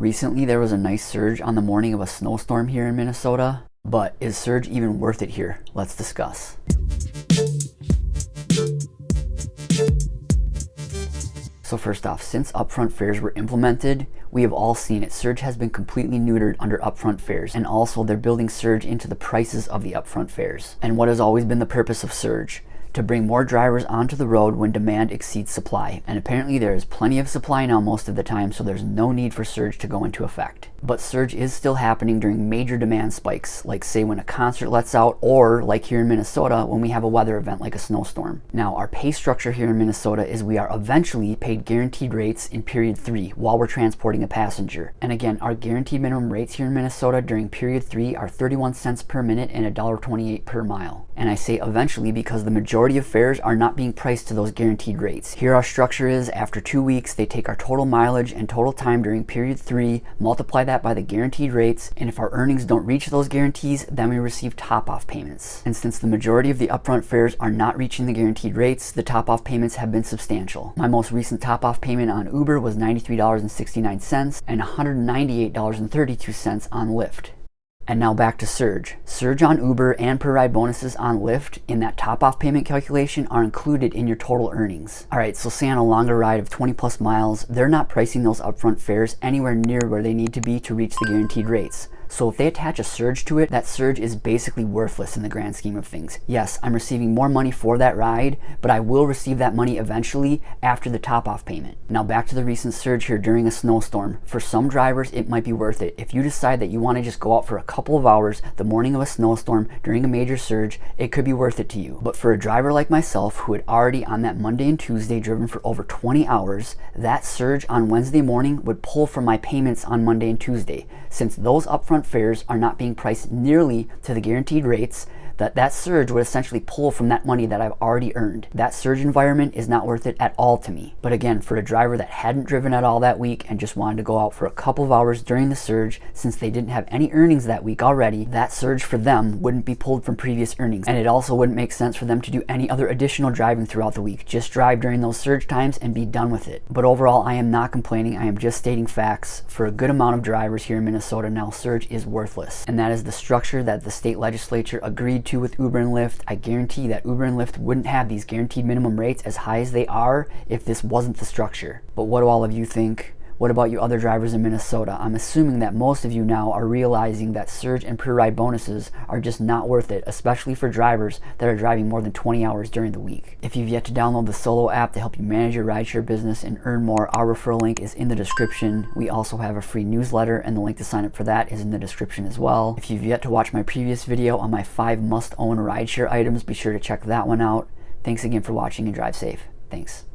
Recently, there was a nice surge on the morning of a snowstorm here in Minnesota, but is surge even worth it here? Let's discuss. So first off, since upfront fares were implemented, we have all seen it. Surge has been completely neutered under upfront fares, and also they're building surge into the prices of the upfront fares. And what has always been the purpose of surge? To bring more drivers onto the road when demand exceeds supply. And apparently there is plenty of supply now most of the time, so there's no need for surge to go into effect. But surge is still happening during major demand spikes, like say when a concert lets out, or like here in Minnesota when we have a weather event like a snowstorm. Now our pay structure here in Minnesota is we are eventually paid guaranteed rates in period 3 while we're transporting a passenger. And again, our guaranteed minimum rates here in Minnesota during period 3 are 31 cents per minute and $1.28 per mile. And I say eventually because the majority of fares are not being priced to those guaranteed rates. Here our structure is, after 2 weeks, they take our total mileage and total time during period 3, multiply that by the guaranteed rates, and if our earnings don't reach those guarantees, then we receive top-off payments. And since the majority of the upfront fares are not reaching the guaranteed rates, the top-off payments have been substantial. My most recent top-off payment on Uber was $93.69 and $198.32 on Lyft. And now back to surge. Surge on Uber and per ride bonuses on Lyft in that top-off payment calculation are included in your total earnings. Alright, so say on a longer ride of 20 plus miles, they're not pricing those upfront fares anywhere near where they need to be to reach the guaranteed rates. So if they attach a surge to it, that surge is basically worthless in the grand scheme of things. Yes, I'm receiving more money for that ride, but I will receive that money eventually after the top-off payment. Now back to the recent surge here during a snowstorm. For some drivers, it might be worth it. If you decide that you want to just go out for a couple of hours the morning of a snowstorm during a major surge, it could be worth it to you. But for a driver like myself who had already on that Monday and Tuesday driven for over 20 hours, that surge on Wednesday morning would pull from my payments on Monday and Tuesday. Since those upfront fares are not being priced nearly to the guaranteed rates, that surge would essentially pull from that money that I've already earned. That surge environment is not worth it at all to me. But again, for a driver that hadn't driven at all that week and just wanted to go out for a couple of hours during the surge, since they didn't have any earnings that week already, that surge for them wouldn't be pulled from previous earnings. And it also wouldn't make sense for them to do any other additional driving throughout the week. Just drive during those surge times and be done with it. But overall, I am not complaining. I am just stating facts. For a good amount of drivers here in Minnesota now, surge is worthless. And that is the structure that the state legislature agreed to with Uber and Lyft. I guarantee that Uber and Lyft wouldn't have these guaranteed minimum rates as high as they are if this wasn't the structure. But what do all of you think? What about you other drivers in Minnesota? I'm assuming that most of you now are realizing that surge and per ride bonuses are just not worth it, especially for drivers that are driving more than 20 hours during the week. If you've yet to download the Solo app to help you manage your rideshare business and earn more, our referral link is in the description. We also have a free newsletter, and the link to sign up for that is in the description as well. If you've yet to watch my previous video on my 5 must-own rideshare items, be sure to check that one out. Thanks again for watching and drive safe. Thanks.